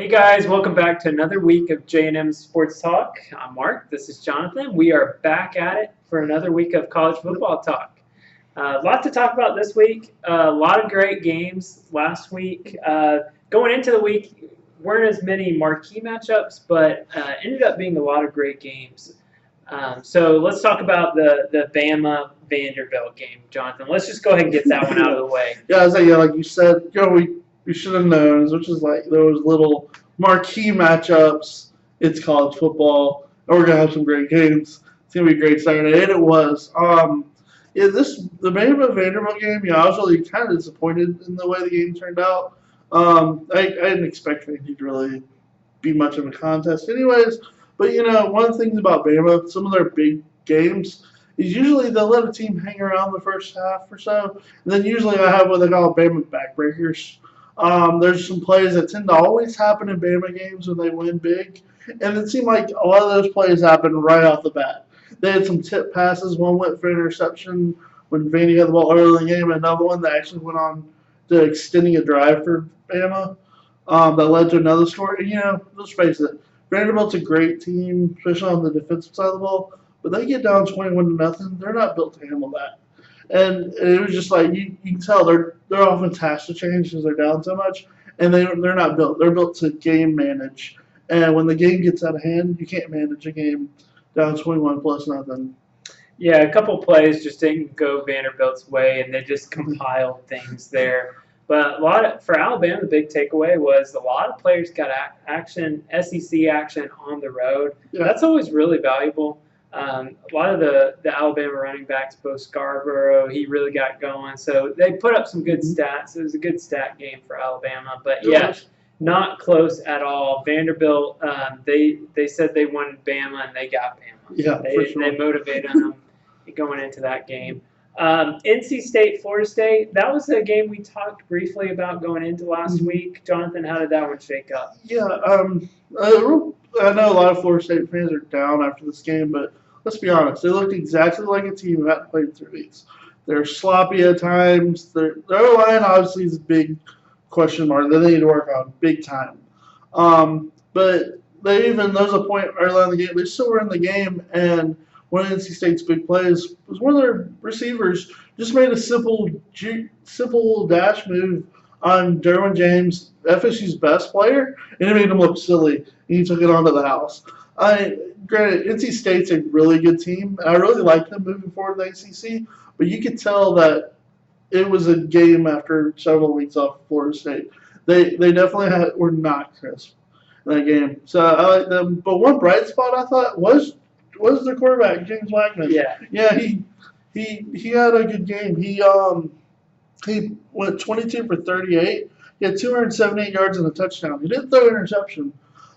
Hey guys, welcome back to another week of J&M Sports Talk. I'm Mark. This is Jonathan. We are back at it for another week of college football talk. A lot to talk about this week. A lot of great games last week. Going into the week, weren't as many marquee matchups, but ended up being a lot of great games. So let's talk about the Bama Vanderbilt game, Jonathan. Let's just go ahead and get that one out of the way. Yeah, I was like, yeah, like you said, we should have known, which is like those little marquee matchups. It's college football, and we're gonna have some great games. It's gonna be a great Saturday, and it was. Yeah, the Bama Vanderbilt game. Yeah, I was really kind of disappointed in the way the game turned out. I didn't expect anything to really be much of a contest, anyways. But one of the things about Bama, some of their big games, is usually they'll let a team hang around the first half or so, and then usually I have what they call Bama backbreakers. There's some plays that tend to always happen in Bama games when they win big, and it seemed like a lot of those plays happened right off the bat. They had some tip passes. One went for interception when Vandy had the ball early in the game, and another one that actually went on to extending a drive for Bama that led to another score. And, let's face it, Vanderbilt's a great team, especially on the defensive side of the ball, but they get down 21 to nothing. They're not built to handle that. And it was just like you can tell their offense has to change because they're down so much, and they're not built. They're built to game manage, and when the game gets out of hand, you can't manage a game down 21 plus nothing. Yeah, a couple plays just didn't go Vanderbilt's way, and they just compiled things there. But for Alabama, the big takeaway was a lot of players got action, SEC action on the road. Yeah. That's always really valuable. A lot of the Alabama running backs, Bo Scarborough, he really got going. So they put up some good stats. It was a good stat game for Alabama. But yeah, not close at all. Vanderbilt, they said they wanted Bama, and they got Bama. Yeah, for sure. They motivated them going into that game. NC State, Florida State, that was a game we talked briefly about going into last week. Jonathan, how did that one shake up? Yeah, I know a lot of Florida State fans are down after this game, but let's be honest, they looked exactly like a team who hadn't played in 3 weeks. They're sloppy at times. Their line obviously is a big question mark that they need to work on big time. But there's a point early in the game, they still were in the game, and one of NC State's big plays was one of their receivers just made a simple dash move on Derwin James, FSU's best player, and it made him look silly, and he took it onto the house. Granted, NC State's a really good team, and I really like them moving forward in the ACC, but you could tell that it was a game after several weeks off Florida State. They definitely were not crisp in that game. So I like them. But one bright spot I thought was their quarterback, James Wagner. Yeah, he had a good game. He went 22 for 38. He had 278 yards and a touchdown. He didn't throw an interception,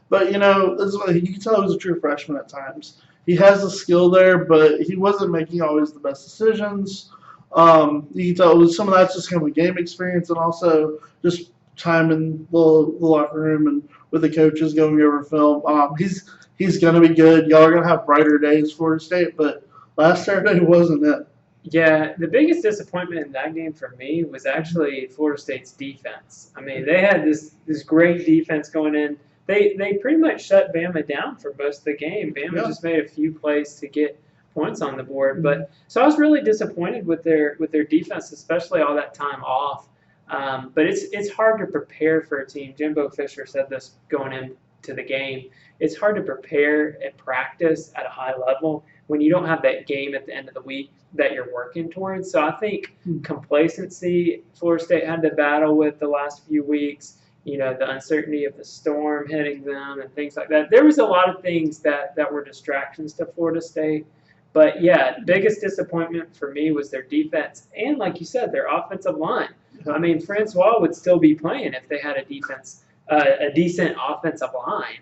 but you can tell he was a true freshman at times. He has the skill there, but he wasn't making always the best decisions. You can tell some of that's just kind of a game experience, and also just time in the locker room and with the coaches going over film. He's going to be good. Y'all are going to have brighter days for Florida State, but last Saturday wasn't it. Yeah, the biggest disappointment in that game for me was actually Florida State's defense. I mean, they had this great defense going in. They pretty much shut Bama down for most of the game. Bama just made a few plays to get points on the board. But so I was really disappointed with their defense, especially all that time off. But it's hard to prepare for a team. Jimbo Fisher said this going into the game. It's hard to prepare at practice at a high level when you don't have that game at the end of the week that you're working towards. So I think complacency Florida State had to battle with the last few weeks, the uncertainty of the storm hitting them and things like that. There was a lot of things that were distractions to Florida State. But, yeah, biggest disappointment for me was their defense and, like you said, their offensive line. I mean, Francois would still be playing if they had a decent offensive line.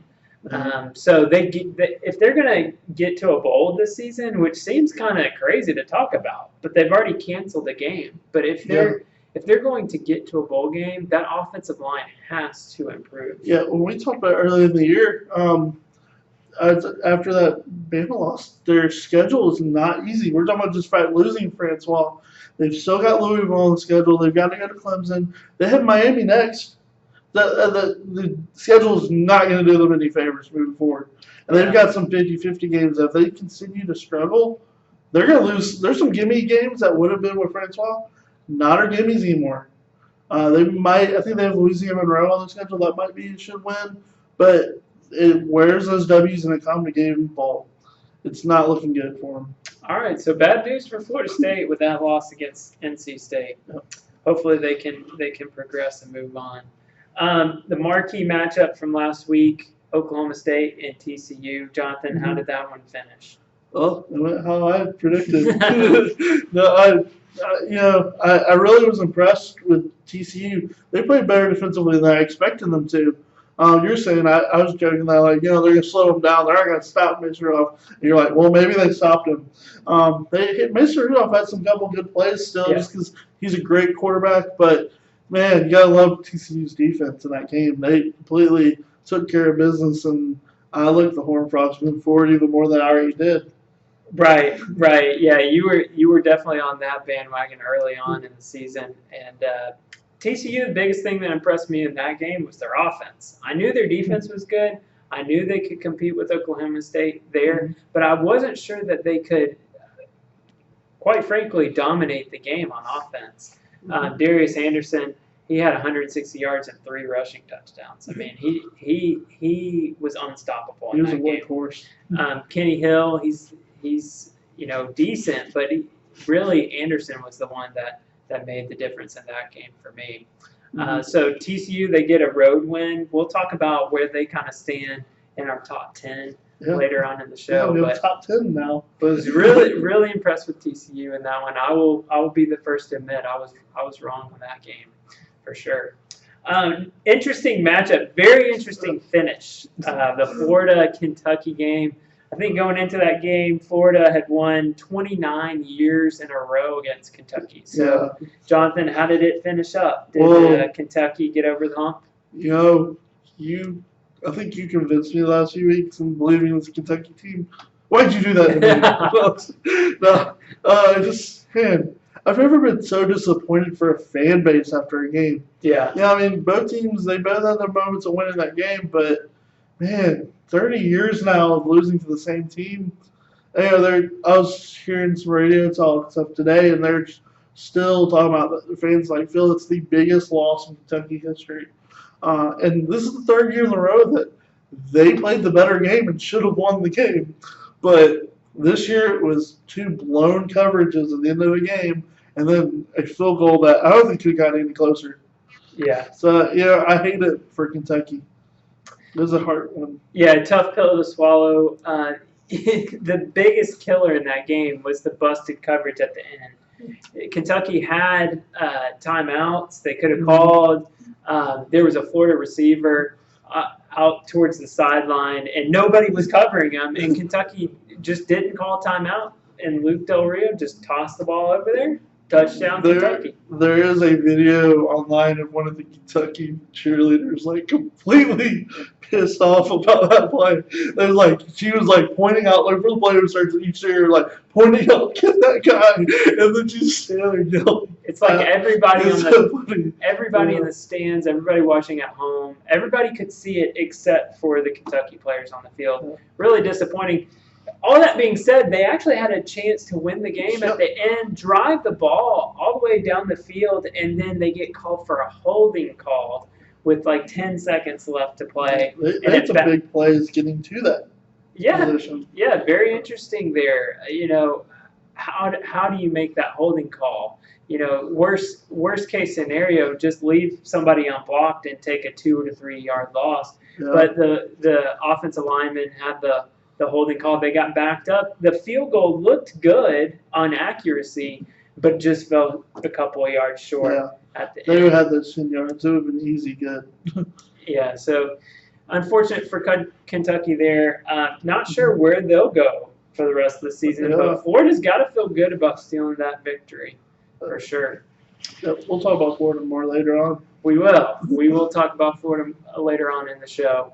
So if they're going to get to a bowl this season, which seems kind of crazy to talk about, but they've already canceled the game. But if they're going to get to a bowl game, that offensive line has to improve. Yeah, when we talked about earlier in the year, after that Bama loss, their schedule is not easy. We're talking about just losing Francois. They've still got Louisville on the schedule. They've got to go to Clemson. They have Miami next. The schedule is not going to do them any favors moving forward. And they've got some 50-50 games. If they continue to struggle, they're going to lose. There's some gimme games that would have been with Francois, not our gimmies anymore. They might. I think they have Louisiana Monroe on the schedule. That might be should win, but where's those W's in a common game ball? It's not looking good for them. All right, so bad news for Florida State with that loss against NC State. Yep. Hopefully they can progress and move on. The marquee matchup from last week, Oklahoma State and TCU. Jonathan, how did that one finish? Well, it went how I predicted. No, I really was impressed with TCU. They played better defensively than I expected them to. You're saying I was joking that they're going to slow them down. They're not going to stop Mason Rudolph. And you're like, well, maybe they stopped him. Mason Rudolph had some couple good plays still, just because he's a great quarterback. But man, you got to love TCU's defense in that game. They completely took care of business, and I look at the Horned Frogs moving forward even more than I already did. Right. Yeah, you were definitely on that bandwagon early on in the season, and TCU, the biggest thing that impressed me in that game was their offense. I knew their defense was good. I knew they could compete with Oklahoma State there, but I wasn't sure that they could, quite frankly, dominate the game on offense. Darius Anderson, he had 160 yards and 3 rushing touchdowns. I mean, he was unstoppable in that game. He was a workhorse. Kenny Hill, he's decent, but really Anderson was the one that made the difference in that game for me. So TCU, they get a road win. We'll talk about where they kind of stand in our top 10 later on in the show. Yeah, we have top 10 now. But I was really impressed with TCU in that one. I will be the first to admit I was wrong on that game for sure. Interesting matchup, very interesting finish. The Florida-Kentucky game. I think going into that game, Florida had won 29 years in a row against Kentucky. So, Jonathan, how did it finish up? Did Kentucky get over the hump? I think you convinced me the last few weeks in believing in this Kentucky team. Why'd you do that to me? I've never been so disappointed for a fan base after a game. Yeah. Yeah, I mean, both teams, they both had their moments of winning that game, but, man, 30 years now of losing to the same team. I was hearing some radio talk stuff today, and they're still talking about the fans feel it's the biggest loss in Kentucky history. And this is the third year in a row that they played the better game and should have won the game. But this year it was 2 blown coverages at the end of the game, and then a field goal that I don't think could have got any closer. Yeah. So, I hate it for Kentucky. It was a hard one. Yeah, tough pill to swallow. The biggest killer in that game was the busted coverage at the end. Kentucky had timeouts they could have called. There was a Florida receiver out towards the sideline, and nobody was covering him. And Kentucky just didn't call timeout, and Luke Del Rio just tossed the ball over there. Touchdown, Kentucky. There is a video online of one of the Kentucky cheerleaders completely pissed off about that play. She was pointing out for the player starts each year pointing out, get that guy, and then she's standing there yelling. It's like everybody in the stands, everybody watching at home, everybody could see it except for the Kentucky players on the field. Really disappointing. All that being said, they actually had a chance to win the game at the end, drive the ball all the way down the field, and then they get called for a holding call with 10 seconds left to play. They had some big plays getting to that position. Yeah, very interesting there. How do you make that holding call? Worst case scenario, just leave somebody unblocked and take a 2 to 3 yard loss. Yeah. But the offensive lineman had the holding call. They got backed up. The field goal looked good on accuracy, but just fell a couple of yards short at the end. They would have those 10 yards. It would have been easy good. Yeah, so unfortunate for Kentucky there. Not sure where they'll go for the rest of the season, but Florida's got to feel good about stealing that victory for sure. Yeah, we'll talk about Florida more later on. We will. We will talk about Florida later on in the show.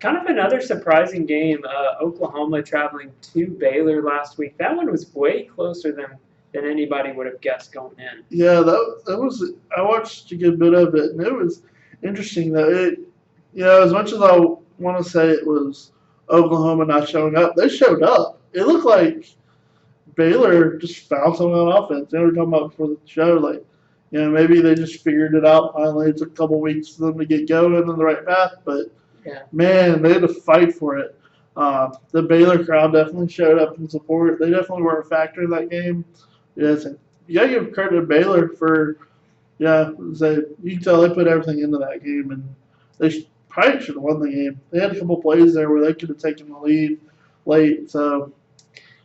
Kind of another surprising game. Oklahoma traveling to Baylor last week. That one was way closer than anybody would have guessed going in. Yeah, that was. I watched a good bit of it, and interesting that as much as I want to say it was Oklahoma not showing up, they showed up. It looked like Baylor just found something on offense. They were talking about before the show, like, maybe they just figured it out finally. It took a couple weeks for them to get going in the right path, but Yeah. man, they had to fight for it. The Baylor crowd definitely showed up in support. They definitely were a factor in that game. Yes, and you gotta give credit to Baylor for, you can tell they put everything into that game, and they probably should have won the game. They had a couple plays there where they could have taken the lead late. So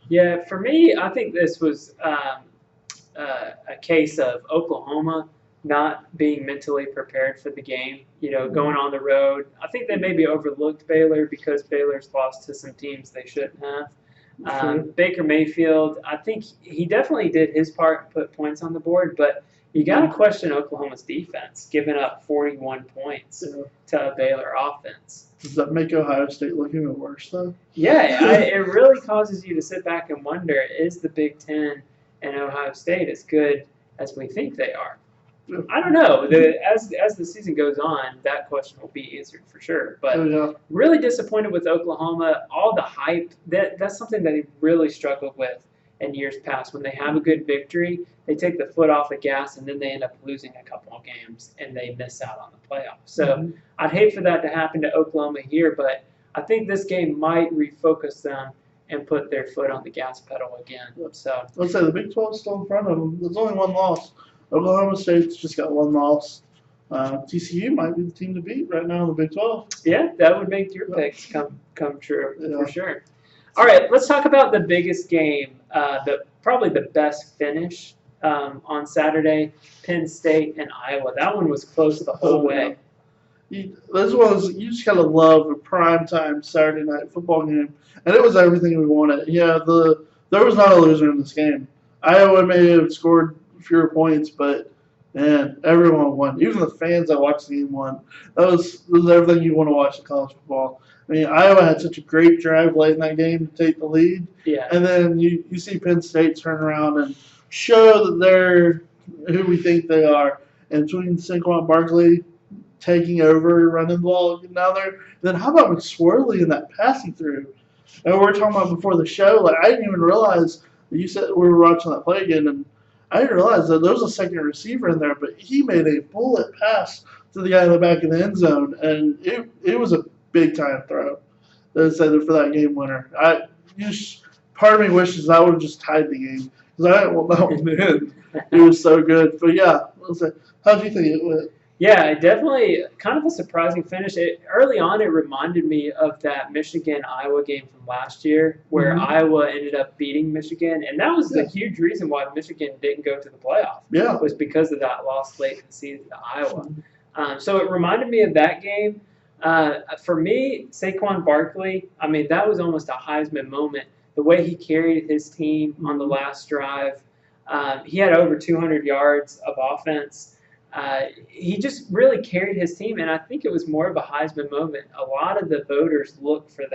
Yeah, for me, I think this was a case of Oklahoma not being mentally prepared for the game. Going on the road. I think they maybe overlooked Baylor because Baylor's lost to some teams they shouldn't have. Baker Mayfield, I think he definitely did his part and put points on the board, but you got to question Oklahoma's defense, giving up 41 points to a Baylor offense. Does that make Ohio State look even worse, though? Yeah, it really causes you to sit back and wonder, is the Big Ten and Ohio State as good as we think they are? I don't know. As the season goes on, that question will be answered for sure. But really disappointed with Oklahoma. All the hype, that's something that they really struggled with in years past. When they have a good victory, they take the foot off the gas, and then they end up losing a couple of games, and they miss out on the playoffs. So I'd hate for that to happen to Oklahoma here, but I think this game might refocus them and put their foot on the gas pedal again. So let's say the Big 12 is still in front of them. There's only one loss. Oklahoma State's just got one loss. TCU might be the team to beat right now in the Big 12. Yeah, that would make your picks come true for sure. All right, let's talk about the biggest game, probably the best finish on Saturday, Penn State and Iowa. That one was close the whole way. This was, you just gotta love a primetime Saturday night football game, and it was everything we wanted. Yeah, there was not a loser in this game. Iowa may have scored fewer points, but man, everyone won. Even the fans that watched the game won. That was everything you want to watch in college football. I mean, Iowa had such a great drive late in that game to take the lead. Yeah. And then you see Penn State turn around and show that they're who we think they are. And between Saquon Barkley taking over, running the ball, getting down there, then how about McSorley in that passing through? And we were talking about before the show, like I didn't even realize that you said we were watching that play again, and I didn't realize that there was a second receiver in there, but he made a bullet pass to the guy in the back of the end zone, and it was a big time throw. That said for that game winner. Part of me wishes I would have just tied the game because I didn't want that one to end. It was so good, but yeah. How do you think it went? Yeah, definitely kind of a surprising finish. Early on, it reminded me of that Michigan-Iowa game from last year where Iowa ended up beating Michigan. And that was the huge reason why Michigan didn't go to the playoff. Yeah. Was because of that loss late in the season to Iowa. So it reminded me of that game. For me, Saquon Barkley, I mean, that was almost a Heisman moment. The way he carried his team on the last drive. He had over 200 yards of offense. He just really carried his team, and I think it was more of a Heisman moment. A lot of the voters look for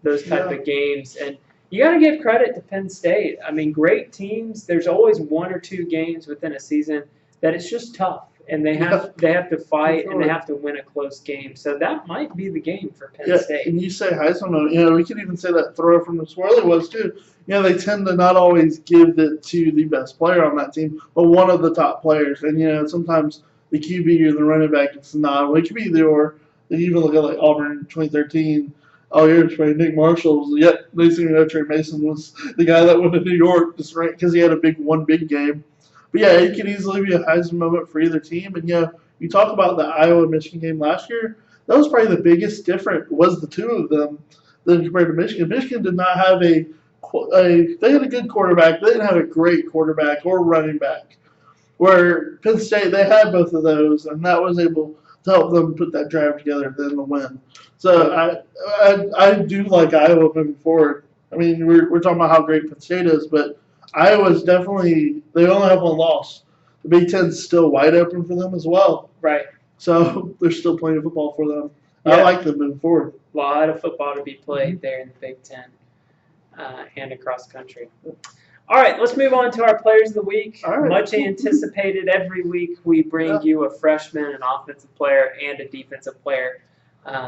those type of games, and you got to give credit to Penn State. I mean, great teams. There's always one or two games within a season that it's just tough, and they have to fight and they have to win a close game. So that might be the game for Penn State. And you say Heisman moment. We could even say that throw from the Swirly was too. They tend to not always give it to the best player on that team, but one of the top players. And, sometimes the QB or the running back, it's not. Well, it could be either or. You even look at, like, Auburn in 2013. Oh, you're playing Nick Marshall. Yet, they seem to know Trey Mason was the guy that went to New York just right because he had one big game. But, yeah, it could easily be a Heisman moment for either team. And, you talk about the Iowa-Michigan game last year. That was probably the biggest difference was the two of them than compared to Michigan. Michigan did not have they had a good quarterback. They didn't have a great quarterback or running back. Where Penn State, they had both of those, and that was able to help them put that drive together then to win. So I do like Iowa moving forward. I mean, we're talking about how great Penn State is, but Iowa's definitely, they only have one loss. The Big Ten's still wide open for them as well. Right. So there's still plenty of football for them. Yeah. I like them moving forward. A lot of football to be played there in the Big Ten and across country. All right, let's move on to our players of the week. All right. Much anticipated. Every week we bring you a freshman, an offensive player, and a defensive player.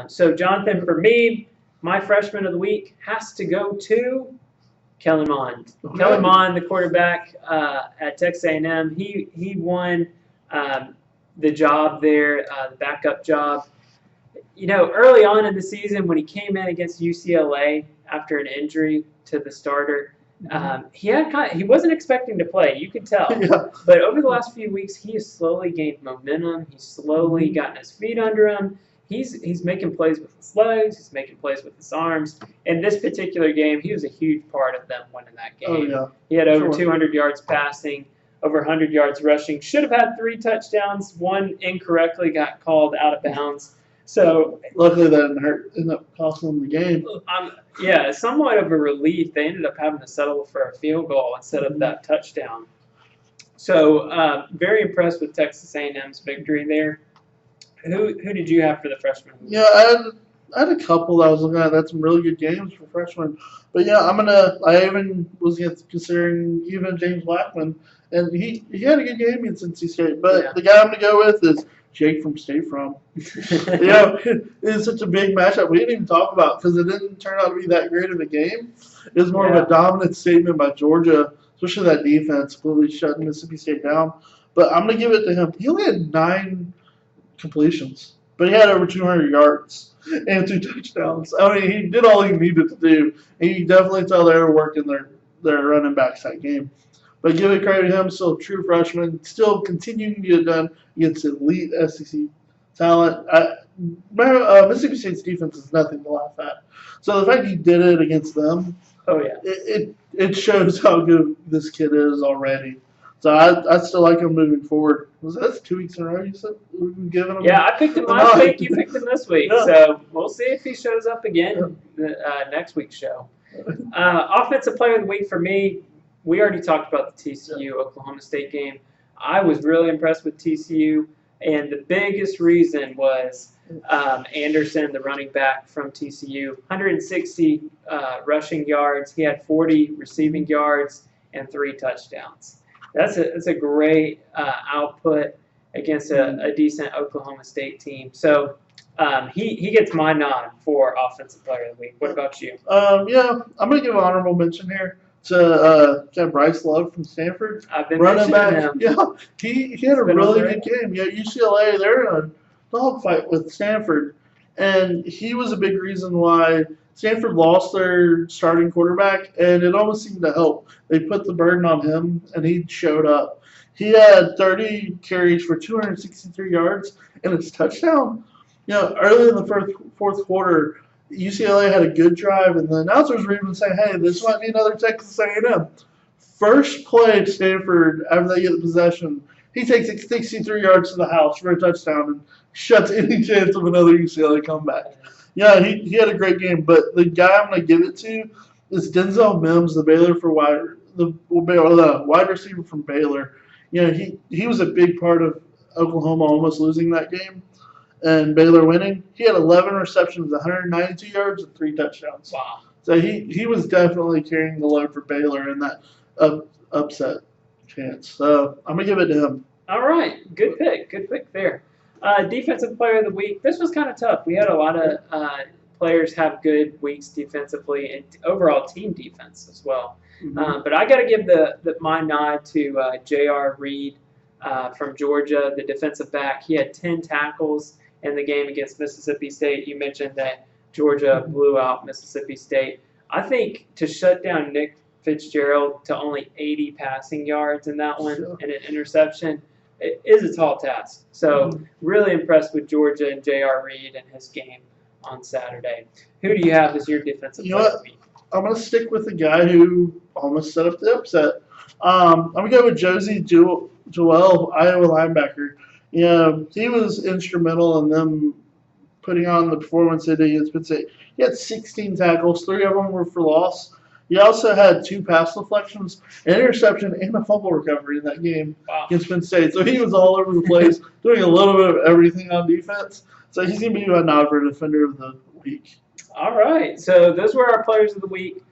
So, Jonathan, for me, my freshman of the week has to go to Kellen Mond. Okay. Kellen Mond, the quarterback at Texas A&M, he won the job there, the backup job. You know, early on in the season when he came in against UCLA after an injury to the starter, he wasn't expecting to play. You could tell. Yeah. But over the last few weeks, he has slowly gained momentum. He's slowly gotten his feet under him. He's making plays with his legs. He's making plays with his arms. In this particular game, he was a huge part of them winning that game. Oh, yeah. He had over Sure. 200 yards passing, over 100 yards rushing. Should have had 3 touchdowns. One incorrectly got called out of bounds. So Luckily, that didn't hurt. Ended up costing them the game. yeah, somewhat of a relief. They ended up having to settle for a field goal instead of that touchdown. So very impressed with Texas A&M's victory there. Who did you have for the freshman? Yeah, I had a couple that I was looking at. That's some really good games for freshmen. But yeah, I even was considering even James Blackman, and he had a good game against NC State. But Yeah. the guy I'm gonna go with is Jake from State Farm. It's such a big matchup. We didn't even talk about because it didn't turn out to be that great of a game. It was more of a dominant statement by Georgia, especially that defense completely shutting Mississippi State down. But I'm gonna give it to him. He only had 9 completions, but he had over 200 yards and 2 touchdowns. I mean, he did all he needed to do. And you definitely tell they were working their running backs that game. But give it credit to him, still a true freshman, still continuing to get it done against elite SEC talent. Mississippi State's defense is nothing to laugh at. So the fact he did it against them, Oh yeah. it shows how good this kid is already. So I still like him moving forward. That's 2 weeks in a row you said we've been giving him? Yeah, I picked him last week. You picked him this week. Yeah. So we'll see if he shows up again next week's show. Offensive player of the week for me, we already talked about the TCU-Oklahoma State game. I was really impressed with TCU, and the biggest reason was Anderson, the running back from TCU, 160 rushing yards. He had 40 receiving yards and 3 touchdowns. That's a great output against a decent Oklahoma State team. So he gets my nod for Offensive Player of the Week. What about you? Yeah, I'm going to give an honorable mention here to Bryce Love from Stanford. I've been Running back. him. Yeah, he had a been really great. good game. Yeah, UCLA, they're in a dogfight with Stanford. And he was a big reason why Stanford lost their starting quarterback, and it almost seemed to help. They put the burden on him, and he showed up. He had 30 carries for 263 yards and his touchdown. You know, early in the fourth quarter, UCLA had a good drive, and the announcers were even saying, hey, this might be another Texas A&M. First play of Stanford, after they get the possession, he takes it 63 yards to the house for a touchdown and shuts any chance of another UCLA comeback. Yeah, he had a great game, but the guy I'm going to give it to is Denzel Mims, the wide receiver from Baylor. You know, he was a big part of Oklahoma almost losing that game and Baylor winning. He had 11 receptions, 192 yards, and 3 touchdowns. Wow. So he was definitely carrying the load for Baylor in that upset chance. So I'm going to give it to him. All right. Good pick. Good pick there. Defensive Player of the Week. This was kind of tough. We had a lot of players have good weeks defensively and overall team defense as well. Mm-hmm. But I got to give my nod to J.R. Reed from Georgia, the defensive back. He had 10 tackles in the game against Mississippi State. You mentioned that Georgia blew out Mississippi State. I think to shut down Nick Fitzgerald to only 80 passing yards in that one and an interception, it is a tall task. So really impressed with Georgia and J.R. Reed and his game on Saturday. Who do you have as your defensive player of the week? I'm going to stick with the guy who almost set up the upset. I'm going to go with Josie Joel, Iowa linebacker. Yeah, he was instrumental in them putting on the performance they did against Penn State. He had 16 tackles, 3 of them were for loss. He also had 2 pass deflections, an interception, and a fumble recovery in that game against Penn State. So he was all over the place, doing a little bit of everything on defense. So he's going to be my nod for Defender of the Week. All right. So those were our players of the week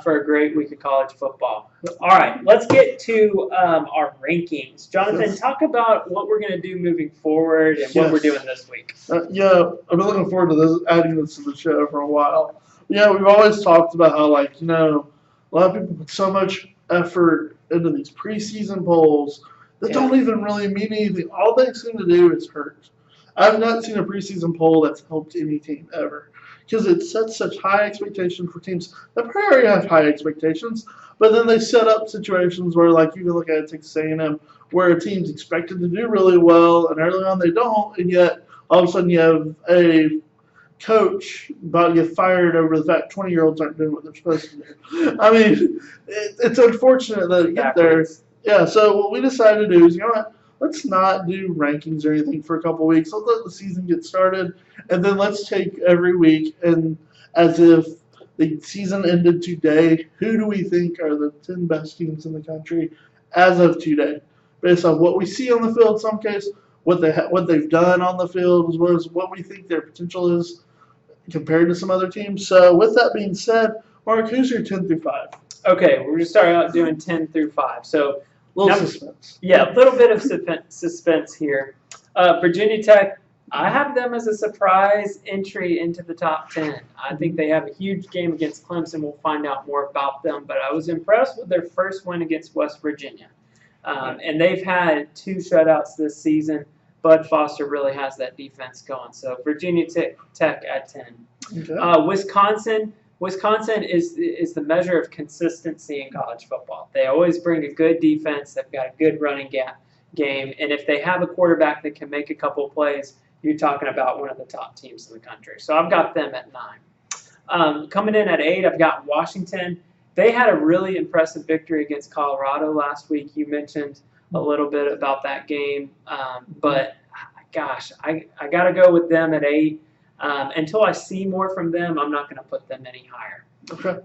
for a great week of college football. All right. Let's get to our rankings. Jonathan, Yes. talk about what we're going to do moving forward and what we're Yes. doing this week. Yeah, I've been looking forward to this, adding this to the show for a while. Yeah, we've always talked about how, like, a lot of people put so much effort into these preseason polls that Yeah. don't even really mean anything. All they seem to do is hurt. I've not seen a preseason poll that's helped any team ever because it sets such high expectations for teams that probably have high expectations, but then they set up situations where, like, you can look at Texas A&M, where a team's expected to do really well, and early on they don't, and yet all of a sudden you have a coach about to get fired over the fact 20-year-olds aren't doing what they're supposed to do. I mean, it's unfortunate that it get there. Backwards. Yeah, so what we decided to do is, you know what? Let's not do rankings or anything for a couple weeks. Let's let the season get started, and then let's take every week and as if the season ended today, who do we think are the 10 best teams in the country as of today, based on what we see on the field in some case, what they've done on the field, as well as what we think their potential is compared to some other teams. So with that being said, Mark, who's your 10 through 5? Okay, we're going to start out doing 10 through 5. So, Little Number- suspense. yeah, a little bit of suspense here. Virginia Tech, I have them as a surprise entry into the top 10. I think they have a huge game against Clemson. We'll find out more about them, but I was impressed with their first win against West Virginia. And they've had 2 shutouts this season. Bud Foster really has that defense going. So Virginia Tech at 10. Okay. Wisconsin is the measure of consistency in college football. They always bring a good defense. They've got a good running game, and if they have a quarterback that can make a couple plays, you're talking about one of the top teams in the country. So I've got them at 9. Coming in at 8, I've got Washington. They had a really impressive victory against Colorado last week. You mentioned a little bit about that game, but gosh, I got to go with them at 8. Until I see more from them, I'm not going to put them any higher. Okay.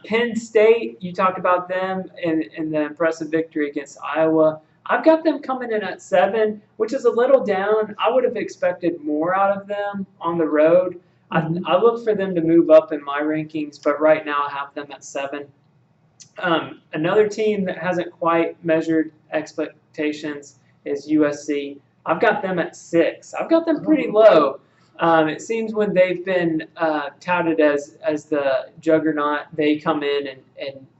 Penn State, you talked about them in the impressive victory against Iowa. I've got them coming in at 7, which is a little down. I would have expected more out of them on the road. I look for them to move up in my rankings, but right now I have them at 7. Another team that hasn't quite measured expectations is USC. I've got them at 6. I've got them pretty low. It seems when they've been touted as the juggernaut, they come in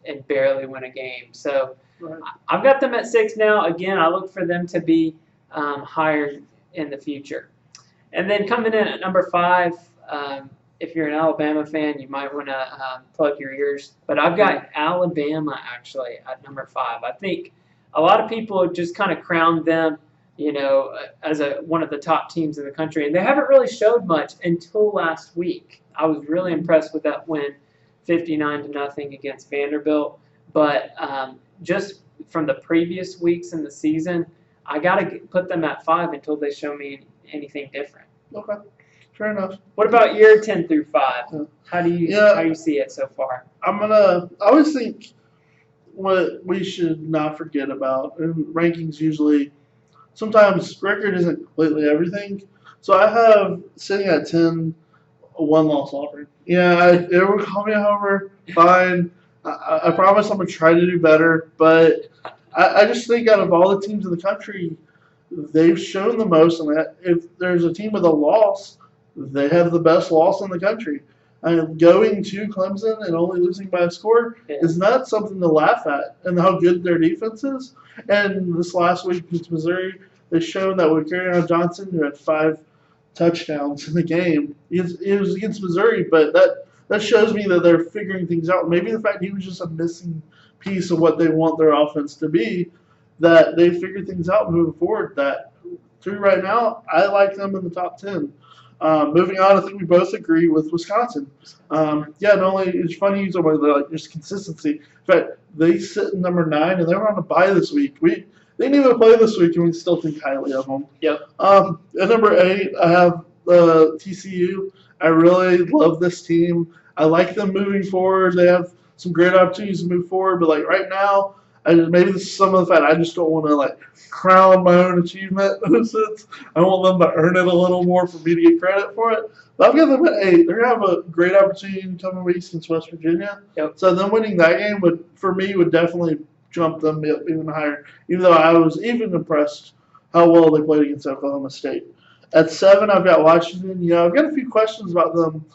and barely win a game. So Right. I've got them at 6 now. Again, I look for them to be higher in the future. And then coming in at number 5, if you're an Alabama fan, you might want to plug your ears. But I've got Alabama actually at number 5. I think a lot of people just kind of crowned them, as one of the top teams in the country, and they haven't really showed much until last week. I was really impressed with that win, 59-0 against Vanderbilt. But just from the previous weeks in the season, I got to put them at 5 until they show me anything different. Okay. Fair enough. What about your 10 through 5? Yeah. How do you see it so far? I always think what we should not forget about, and rankings usually, sometimes record isn't completely everything. So I have sitting at 10, a 1-loss Auburn. Yeah, it will call me a homer, fine. I promise I'm going to try to do better, but I just think out of all the teams in the country, they've shown the most, and that if there's a team with a loss, they have the best loss in the country. Going to Clemson and only losing by a score is not something to laugh at, and how good their defense is. And this last week against Missouri, they've shown that with Kerryon Johnson, who had 5 touchdowns in the game, it was against Missouri, but that shows me that they're figuring things out. Maybe the fact he was just a missing piece of what they want their offense to be, that they figured things out moving forward. That through right now, I like them in the top 10. Moving on, I think we both agree with Wisconsin. Not only it's funny you talk about like just consistency. In fact, they sit in number 9 and they were on a bye this week. They didn't even play this week, and we still think highly of them. Yep. At number 8, I have TCU. I really love this team. I like them moving forward. They have some great opportunities to move forward, but like right now, Maybe this is some of the fact I just don't want to like crown my own achievement in a sense. I want them to earn it a little more for me to get credit for it. But I've got them at 8. They're gonna have a great opportunity in coming weeks against West Virginia. Yep. So them winning that game would definitely jump them up even higher. Even though I was even impressed how well they played against Oklahoma State. At 7, I've got Washington. I've got a few questions about them.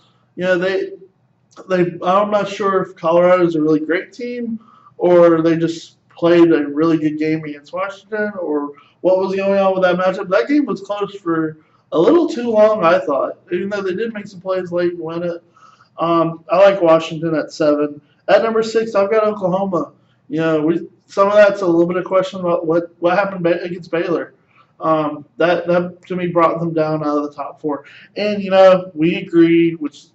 I'm not sure if Colorado is a really great team or they just played a really good game against Washington or what was going on with that matchup. That game was close for a little too long, I thought, even though they did make some plays late and win it. I like Washington at 7. At number 6, I've got Oklahoma. Some of that's a little bit of question about what happened against Baylor. That to me brought them down out of the top 4. And we agree, which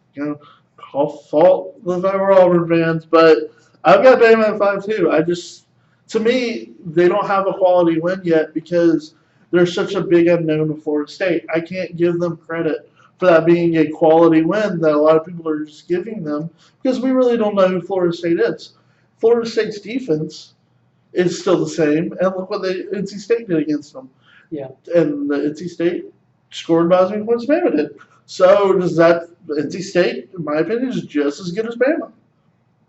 call fault if I were Auburn fans, but I've got Bama at 5 too. To me, they don't have a quality win yet because they're such a big unknown to Florida State. I can't give them credit for that being a quality win that a lot of people are just giving them because we really don't know who Florida State is. Florida State's defense is still the same, and look what NC State did against them. Yeah. And the NC State scored about as many points as Bama did. So NC State, in my opinion, is just as good as Bama.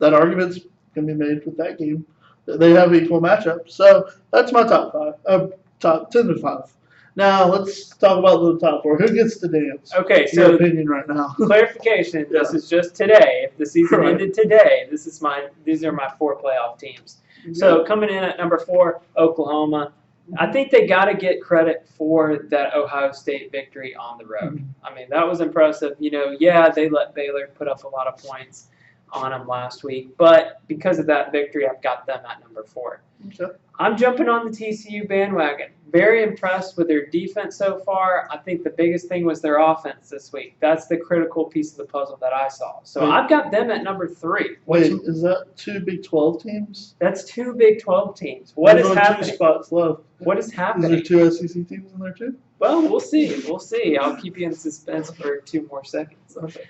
That argument's can be made with that game. They have equal matchup. So that's my top 5, top 10 to 5. Now let's talk about the top 4. Who gets the dance? Okay, Your so opinion right now. clarification. Yeah. This is just today. If the season Right. ended today, these are my 4 playoff teams. So coming in at number 4, Oklahoma. I think they got to get credit for that Ohio State victory on the road. I mean, that was impressive. They let Baylor put up a lot of points on them last week, but because of that victory, I've got them at number 4. Okay. I'm jumping on the TCU bandwagon. Very impressed with their defense so far. I think the biggest thing was their offense this week. That's the critical piece of the puzzle that I saw. So I've got them at number 3. Wait, is that 2 Big 12 teams? That's 2 Big 12 teams. What There's is only happening? 2 spots left. What is Is happening? there 2 SEC teams in there too? Well, we'll see. We'll see. I'll keep you in suspense for 2 more seconds. Okay.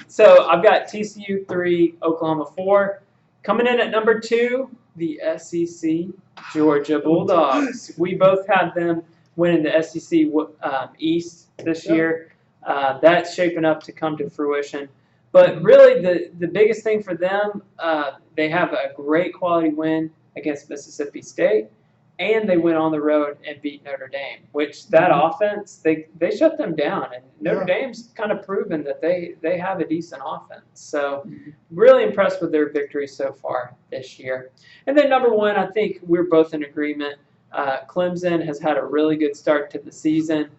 So I've got TCU 3, Oklahoma 4. Coming in at number 2, the SEC Georgia Bulldogs. We both had them winning the SEC East this year. That's shaping up to come to fruition. But really, the biggest thing for them, they have a great quality win against Mississippi State. And they went on the road and beat Notre Dame, which that offense, they shut them down. And Notre Dame's kind of proven that they have a decent offense. So really impressed with their victory so far this year. And then number 1, I think we're both in agreement. Clemson has had a really good start to the season.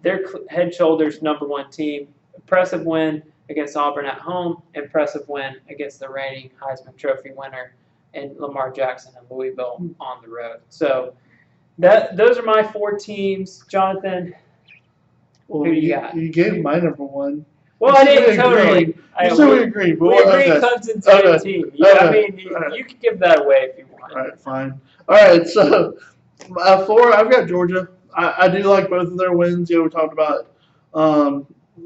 They're head shoulders number 1 team. Impressive win against Auburn at home. Impressive win against the reigning Heisman Trophy winner and Lamar Jackson and Louisville on the road. So those are my 4 teams. Jonathan, Well, who do you got? You gave my number 1. Well, I didn't totally. You said we agree. But We agree okay. Clemson's a good team. Yeah, I Okay. mean, you can give that away if you want. All right, fine. All right, so 4, I've got Georgia. I do like both of their wins. We talked about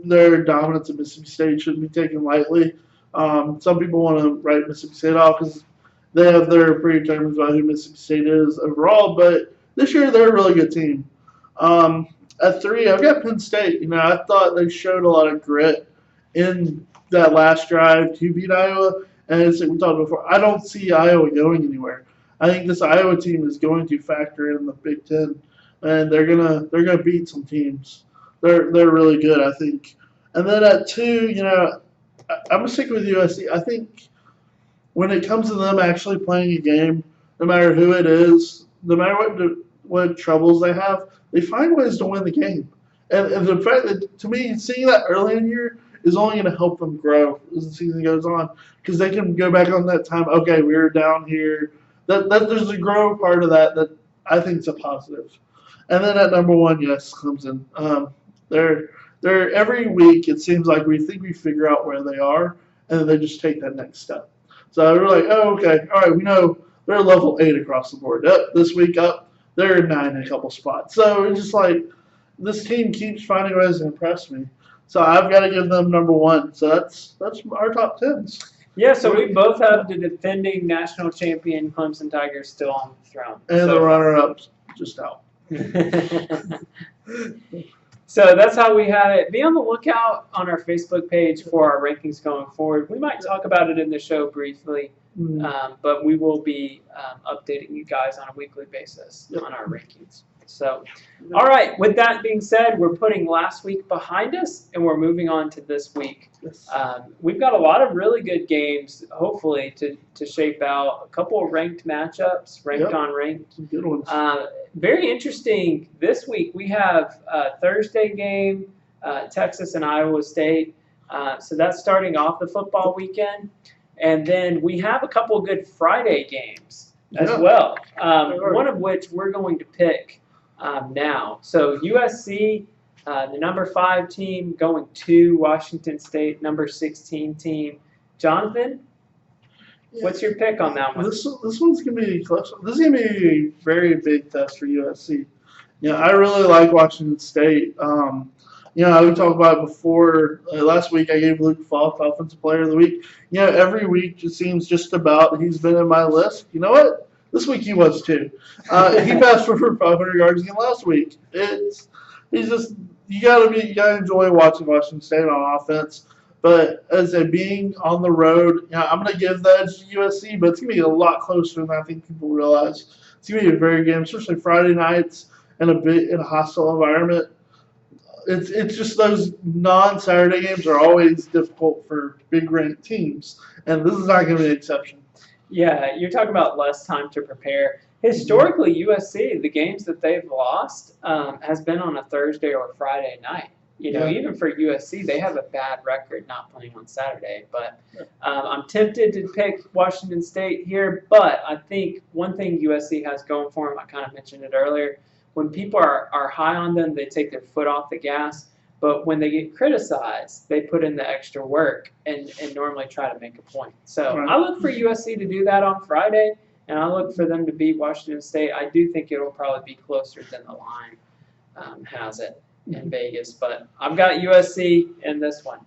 their dominance at Mississippi State shouldn't be taken lightly. Some people want to write Mississippi State off because they have their predetermined about who Mississippi State is overall, but this year they're a really good team. At 3, I've got Penn State. I thought they showed a lot of grit in that last drive to beat Iowa. And as we talked before, I don't see Iowa going anywhere. I think this Iowa team is going to factor in the Big Ten, and they're gonna beat some teams. They're really good, I think. And then at 2, I'm gonna stick with USC. I think when it comes to them actually playing a game, no matter who it is, no matter what troubles they have, they find ways to win the game. And the fact that, to me, seeing that early in the year is only going to help them grow as the season goes on because they can go back on that time, okay, we were down here. That there's a grow part of that I think is a positive. And then at number 1, yes, Clemson. They're every week it seems like we think we figure out where they are, and then they just take that next step. So we're like, oh, okay, all right, we know they're level 8 across the board. This week they're 9 in a couple spots. So it's just like this team keeps finding ways to impress me. So I've got to give them number 1. So that's our top 10s. Yeah, so we both have the defending national champion Clemson Tigers still on the throne. And the runner-ups just out. So that's how we had it. Be on the lookout on our Facebook page for our rankings going forward. We might talk about it in the show briefly, but we will be updating you guys on a weekly basis on our rankings. So, all right, with that being said, we're putting last week behind us and we're moving on to this week. Yes. We've got a lot of really good games, hopefully, to shape out. A couple of ranked matchups, ranked on ranked. Some good ones. Very interesting. This week we have a Thursday game, Texas and Iowa State. So that's starting off the football weekend. And then we have a couple of good Friday games as well, one of which we're going to pick now. So USC, the number 5 team, going to Washington State, number 16 team. Jonathan, what's your pick on that one? This one's gonna be close. This is gonna be a very big test for USC. I really like Washington State. We talked about it before. Last week I gave Luke Falk Offensive Player of the Week. Every week it seems just about he's been in my list. You know what? This week he was too. He passed for 500 yards again last week. You gotta enjoy watching Washington State on offense. But as a being on the road, I'm gonna give the edge to USC, but it's gonna be a lot closer than I think people realize. It's gonna be a very game, especially Friday nights in a hostile environment. It's just those non-Saturday games are always difficult for big ranked teams, and this is not gonna be an exception. Yeah, you're talking about less time to prepare. Historically, USC, the games that they've lost has been on a Thursday or Friday night. Even for USC, they have a bad record not playing on Saturday. But I'm tempted to pick Washington State here. But I think one thing USC has going for them, I kind of mentioned it earlier, when people are high on them, they take their foot off the gas. But when they get criticized, they put in the extra work and normally try to make a point. So I look for USC to do that on Friday, and I look for them to beat Washington State. I do think it'll probably be closer than the line has it in Vegas. But I've got USC in this one.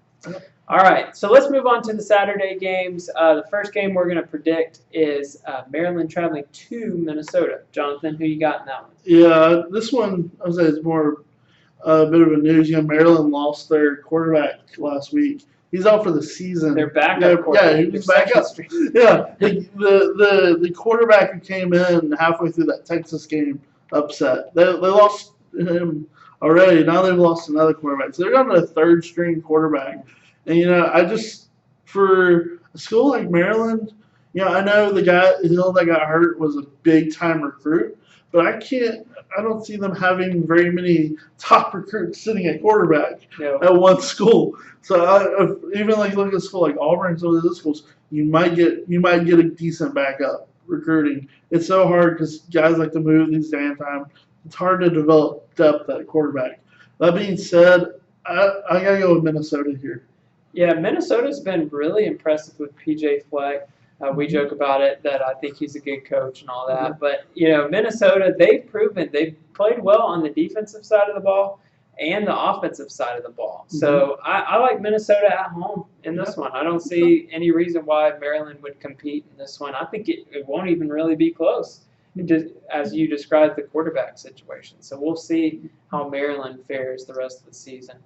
All right, so let's move on to the Saturday games. The first game we're going to predict is Maryland traveling to Minnesota. Jonathan, who you got in that one? Yeah, this one, I would say, is more a bit of a news. Maryland lost their quarterback last week. He's out for the season. Their backup quarterback. Yeah, he was back up. Yeah, the quarterback who came in halfway through that Texas game upset. They lost him already. Now they've lost another quarterback. So they're down to a third-string quarterback. And, for a school like Maryland, I know the guy Hill that got hurt was a big-time recruit, but I don't see them having very many top recruits sitting at quarterback at one school. So even look at a school like Auburn and some of those schools, you might get a decent backup recruiting. It's so hard because guys like to move these day and time. It's hard to develop depth at quarterback. That being said, I gotta go with Minnesota here. Yeah, Minnesota's been really impressive with PJ Fleck. We joke about it that I think he's a good coach and all that. But, Minnesota, they've proven they've played well on the defensive side of the ball and the offensive side of the ball. So I like Minnesota at home in this one. I don't see any reason why Maryland would compete in this one. I think it won't even really be close, just as you described the quarterback situation. So we'll see how Maryland fares the rest of the season.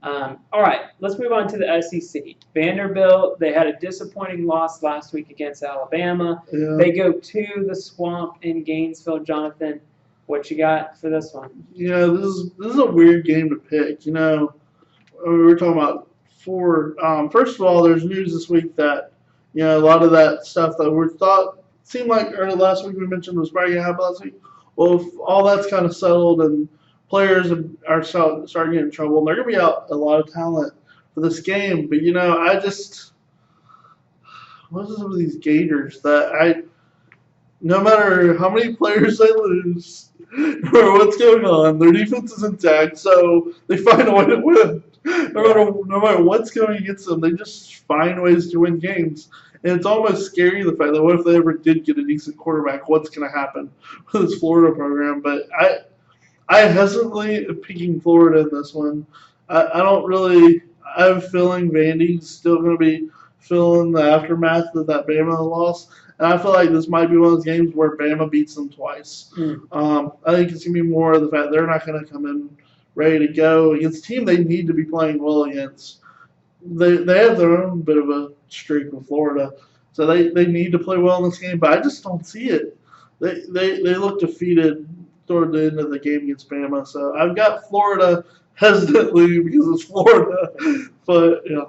All right, let's move on to the SEC. Vanderbilt, they had a disappointing loss last week against Alabama. Yeah. They go to the Swamp in Gainesville. Jonathan, what you got for this one? This is a weird game to pick. We were talking about first of all, there's news this week that a lot of that stuff that seemed like early last week we mentioned was probably going to happen last week. Well, if all that's kind of settled and players are starting to get in trouble, and they're going to be out a lot of talent for this game. But, what are some of these Gators that no matter how many players they lose or what's going on, their defense is intact, so they find a way to win. No matter what's going against them, they just find ways to win games. And it's almost scary, the fact that what if they ever did get a decent quarterback, what's going to happen with this Florida program. But I hesitantly am picking Florida in this one. I have a feeling Vandy's still going to be feeling the aftermath of that Bama loss. And I feel like this might be one of those games where Bama beats them twice. I think it's going to be more of the fact they're not going to come in ready to go against a team they need to be playing well against. They have their own bit of a streak with Florida, so they need to play well in this game. But I just don't see it. They look defeated toward the end of the game against Bama. So I've got Florida hesitantly because it's Florida, but yeah.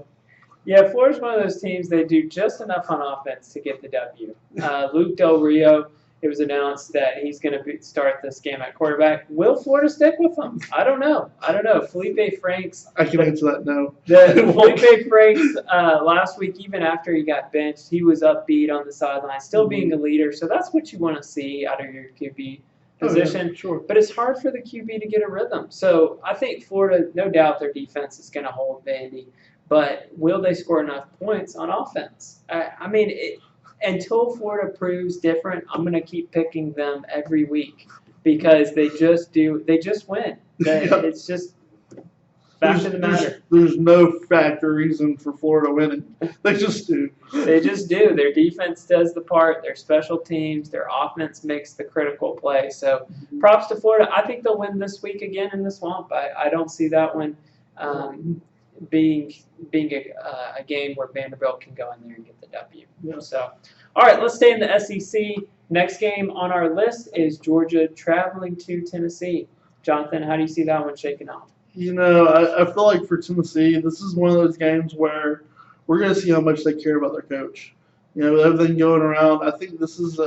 Yeah, Florida's one of those teams, they do just enough on offense to get the W. Luke Del Rio, it was announced that he's going to start this game at quarterback. Will Florida stick with him? I don't know. Felipe Franks. I can answer that no. Felipe Franks, last week, even after he got benched, he was upbeat on the sideline, still being a leader. So that's what you want to see out of your QB position. Oh, yeah, sure. But it's hard for the QB to get a rhythm. So I think Florida, no doubt their defense is going to hold Vandy. But will they score enough points on offense? Until Florida proves different, I'm going to keep picking them every week because they just do. They just win. It's just fact of the matter. There's no fact or reason for Florida winning. They just do. They just do. Their defense does the part. Their special teams, their offense makes the critical play. So props to Florida. I think they'll win this week again in the Swamp. I don't see that one being a game where Vanderbilt can go in there and get the W. Yeah. So, all right, let's stay in the SEC. Next game on our list is Georgia traveling to Tennessee. Jonathan, how do you see that one shaking out? I feel like for Tennessee, this is one of those games where we're going to see how much they care about their coach. With everything going around, I think this is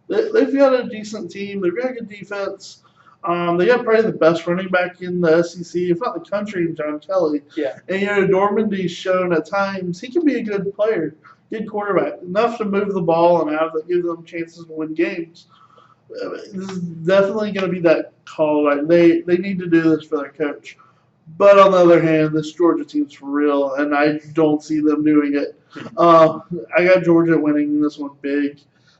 they've got a decent team. They've got a good defense. They got probably the best running back in the SEC, if not the country, in John Kelly. Yeah. And Dormandy's shown at times he can be a good player, good quarterback, enough to move the ball and give them chances to win games. This is definitely going to be that call. Right? They need to do this for their coach. But on the other hand, this Georgia team's for real, and I don't see them doing it. I got Georgia winning this one big.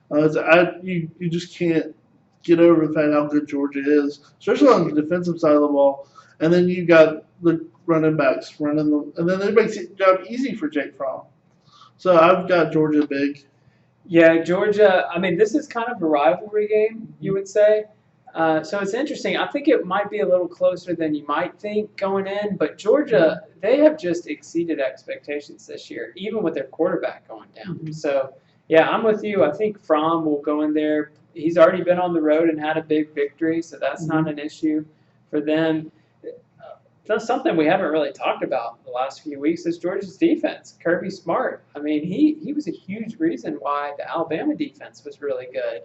You just can't get over the fact how good Georgia is, especially on the defensive side of the ball. And then you got the running backs running them, and then it makes the job easy for Jake Fromm. So I've got Georgia big. Yeah, Georgia. This is kind of a rivalry game, you would say. So it's interesting. I think it might be a little closer than you might think going in, but Georgia, they have just exceeded expectations this year, even with their quarterback going down. Mm-hmm. So, yeah, I'm with you. I think Fromm will go in there. He's already been on the road and had a big victory, so that's not an issue for them. That's something we haven't really talked about the last few weeks is Georgia's defense. Kirby Smart. He was a huge reason why the Alabama defense was really good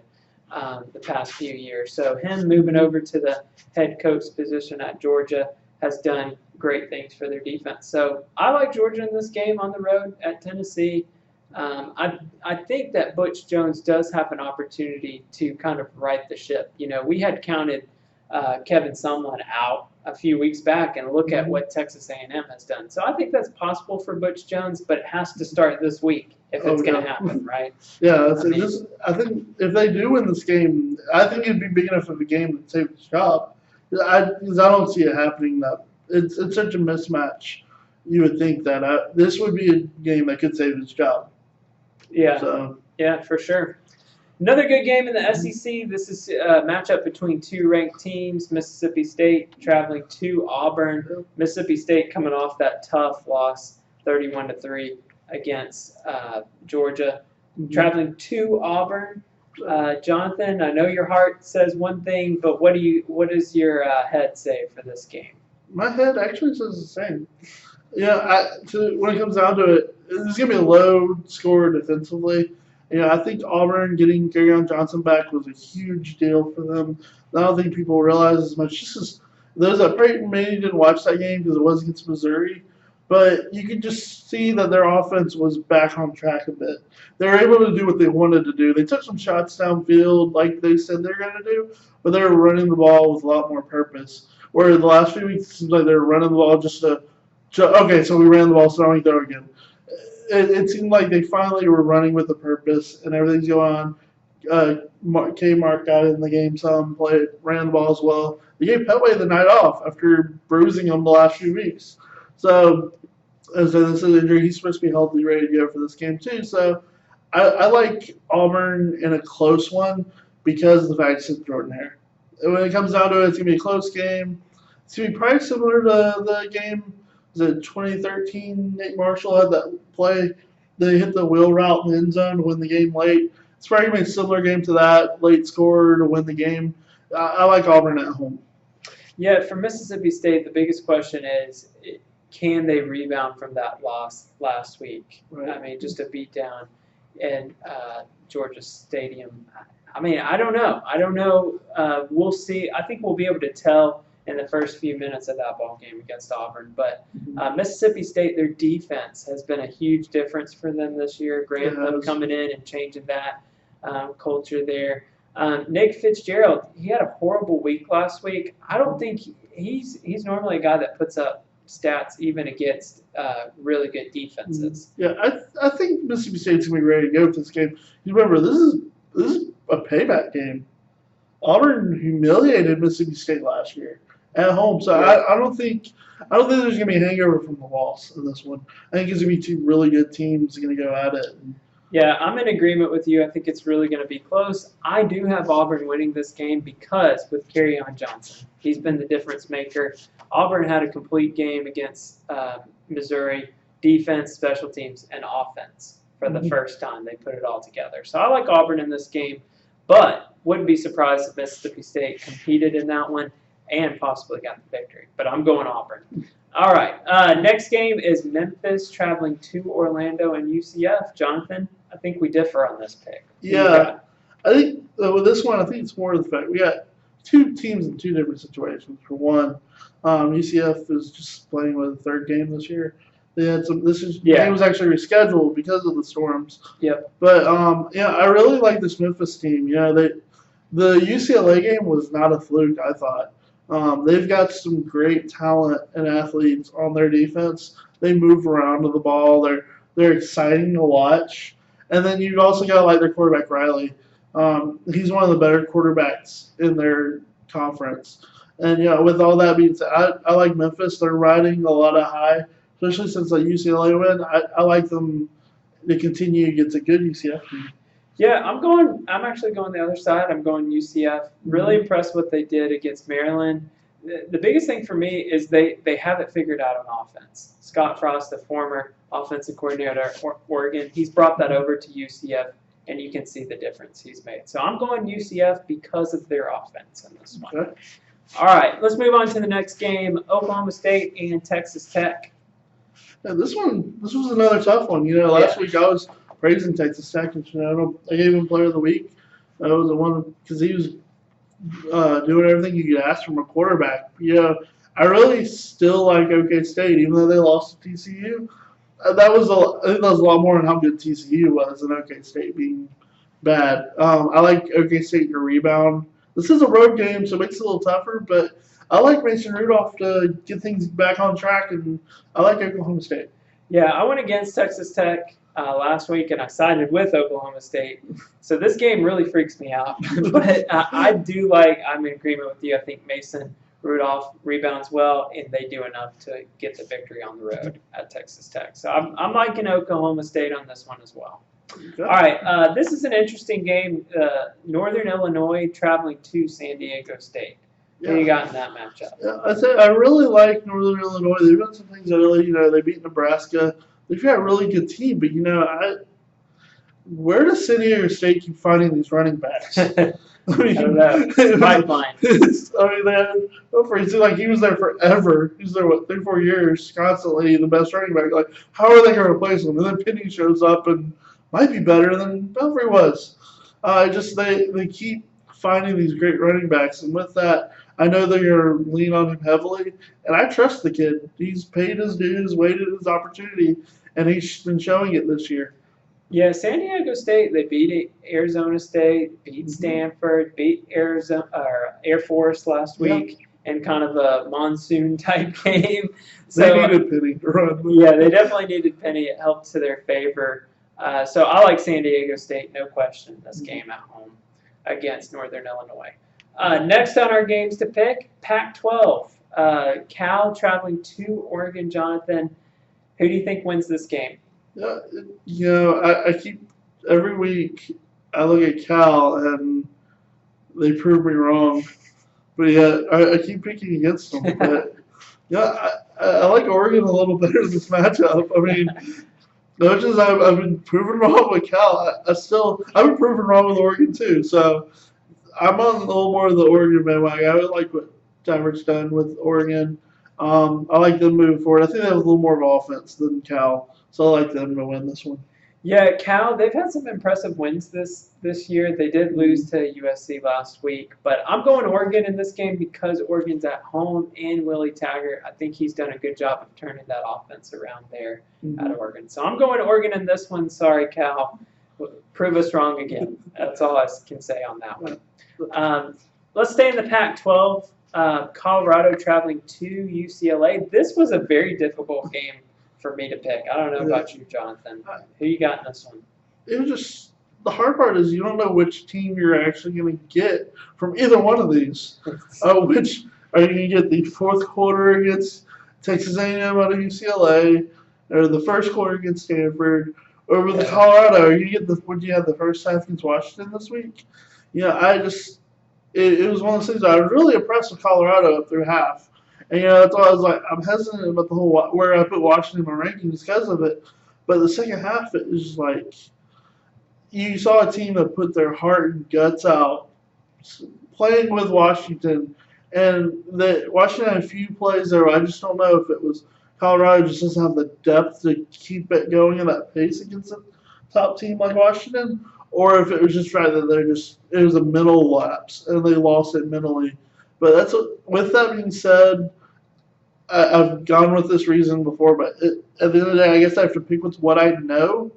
the past few years. So him moving over to the head coach position at Georgia has done great things for their defense. So I like Georgia in this game on the road at Tennessee. I think that Butch Jones does have an opportunity to kind of right the ship. We had counted Kevin Sumlin out a few weeks back, and look at what Texas A&M has done. So I think that's possible for Butch Jones, but it has to start this week if it's going to happen, right? Yeah, I think if they do win this game, I think it'd be big enough of a game to save his job. Because I don't see it happening. It's such a mismatch. You would think that this would be a game that could save his job. Yeah, so. Yeah, for sure. Another good game in the SEC. This is a matchup between two ranked teams. Mississippi State traveling to Auburn. Mississippi State coming off that tough loss, 31-3 against Georgia. Traveling to Auburn. Jonathan, I know your heart says one thing, but what does your head say for this game? My head actually says the same. Yeah, when it comes down to it, it's going to be a low score defensively. I think Auburn getting Kerryon Johnson back was a huge deal for them. I don't think people realize as much. Just as those that probably maybe didn't watch that game because it was against Missouri, but you could just see that their offense was back on track a bit. They were able to do what they wanted to do. They took some shots downfield like they said they're going to do, but they were running the ball with a lot more purpose. Where the last few weeks, it seems like they were running the ball just to okay, so we ran the ball, so now we throw again. It seemed like they finally were running with a purpose, and everything's going on. K-Mark got in the game some, ran the ball as well. They gave Petway the night off after bruising him the last few weeks. So as this is injury, he's supposed to be healthy, ready to go for this game too. So I like Auburn in a close one because of the fact it's Jordan Hare. When it comes down to it, it's gonna be a close game. It's gonna be probably similar to the game. Was it 2013? Nate Marshall had that play. They hit the wheel route in the end zone to win the game late. It's probably gonna be a similar game to that. Late score to win the game. I like Auburn at home. Yeah, for Mississippi State, the biggest question is, can they rebound from that loss last week? Right. I mean, just a beatdown in Georgia Stadium. I mean, I don't know. I don't know. We'll see. I think we'll be able to tell in the first few minutes of that ball game against Auburn. But Mississippi State, their defense has been a huge difference for them this year. Grantham coming in and changing that culture there. Nick Fitzgerald, he had a horrible week last week. I don't think he's normally a guy that puts up stats even against really good defenses. Yeah, I think Mississippi State's gonna be ready to go for this game. You remember, this is a payback game. Auburn humiliated Mississippi State last year at home, so Yeah. I don't think there's gonna be a hangover from the loss in this one. I think it's gonna be two really good teams gonna go at it. Yeah, I'm in agreement with you. I think it's really going to be close. I do have Auburn winning this game because with Kerryon Johnson, he's been the difference maker. Auburn had a complete game against Missouri, defense, special teams, and offense for the first time. They put it all together. So I like Auburn in this game, but wouldn't be surprised if Mississippi State competed in that one and possibly got the victory. But I'm going Auburn. All right, next game is Memphis traveling to Orlando and UCF. Jonathan, I think we differ on this pick. Yeah, I think with this one, I think it's more of the fact we got two teams in two different situations. For one, UCF is just playing with a third game this year. They had some. Game was actually rescheduled because of the storms. Yep. But I really like this Memphis team. The UCLA game was not a fluke. I thought they've got some great talent and athletes on their defense. They move around to the ball. They're exciting to watch. And then you've also got like their quarterback Riley. He's one of the better quarterbacks in their conference. And with all that being said, I like Memphis. They're riding a lot of high, especially since the UCLA win. I like them to continue against a good UCF team. Yeah, I'm actually going the other side. I'm going UCF. Really impressed what they did against Maryland. The biggest thing for me is they have it figured out on offense. Scott Frost, the former offensive coordinator at Oregon, he's brought that over to UCF, and you can see the difference he's made. So I'm going UCF because of their offense in this one. Okay. All right, let's move on to the next game, Oklahoma State and Texas Tech. Yeah, this was another tough one. Last week I was praising Texas Tech, and I gave him Player of the Week. That was the one because he was doing everything you could ask from a quarterback. I really still like OK State, even though they lost to TCU. I think that was a lot more than how good TCU was than OK State being bad. I like OK State to rebound. This is a road game, so it makes it a little tougher, but I like Mason Rudolph to get things back on track, and I like Oklahoma State. Yeah, I went against Texas Tech last week, and I sided with Oklahoma State. So this game really freaks me out. But I'm in agreement with you. I think Mason Rudolph rebounds well, and they do enough to get the victory on the road at Texas Tech. So I'm liking Oklahoma State on this one as well. Okay. All right, this is an interesting game. Northern Illinois traveling to San Diego State. What do you got in that matchup? Yeah, I really like Northern Illinois. They've done some things early. They beat Nebraska. They've got a really good team, but where does San Diego State keep finding these running backs? I don't know. Pipeline. It seems like he was there forever. He was there 3-4 years, constantly the best running back. Like, how are they going to replace him? And then Penny shows up and might be better than Belfry was. They keep finding these great running backs, and with that, I know they're going to lean on him heavily, and I trust the kid. He's paid his dues, waited his opportunity, and he's been showing it this year. Yeah, San Diego State, they beat Arizona State, beat Stanford, beat Air Force last week in kind of a monsoon-type game. They needed Penny to run. Yeah, they definitely needed Penny. It helped to their favor. So I like San Diego State, no question, this game at home against Northern Illinois. Next on our games to pick, Pac-12. Cal traveling to Oregon, Jonathan. Who do you think wins this game? Yeah, I keep every week I look at Cal and they prove me wrong. But yeah, I keep picking against them. But yeah, I like Oregon a little better in this matchup. I mean, much as I've been proven wrong with Cal, I've been proven wrong with Oregon too. So I'm on a little more of the Oregon bandwagon. I like what Diver's done with Oregon. I like them moving forward. I think they have a little more of offense than Cal, so I like them to win this one. Yeah, Cal, they've had some impressive wins this year. They did lose to USC last week, but I'm going Oregon in this game because Oregon's at home and Willie Taggart. I think he's done a good job of turning that offense around there at Oregon. So I'm going Oregon in this one. Sorry, Cal. Prove us wrong again. That's all I can say on that one. Let's stay in the Pac-12. Colorado traveling to UCLA. This was a very difficult game for me to pick. I don't know about you, Jonathan. Who you got in this one? It was just the hard part is you don't know which team you're actually going to get from either one of these. Which are you going to get the fourth quarter against Texas A&M out of UCLA, or the first quarter against Stanford, or with Colorado? Are you get would you have the first half against Washington this week? It was one of those things I was really impressed with Colorado up through half. And that's why I was like, I'm hesitant about the whole where I put Washington in my rankings because of it. But the second half, it was like you saw a team that put their heart and guts out playing with Washington, and that Washington had a few plays there. I just don't know if it was Colorado just doesn't have the depth to keep it going at that pace against a top team like Washington, or if it was just right that it was a mental lapse and they lost it mentally. But with that being said, I've gone with this reason before, but at the end of the day, I guess I have to pick with what I know,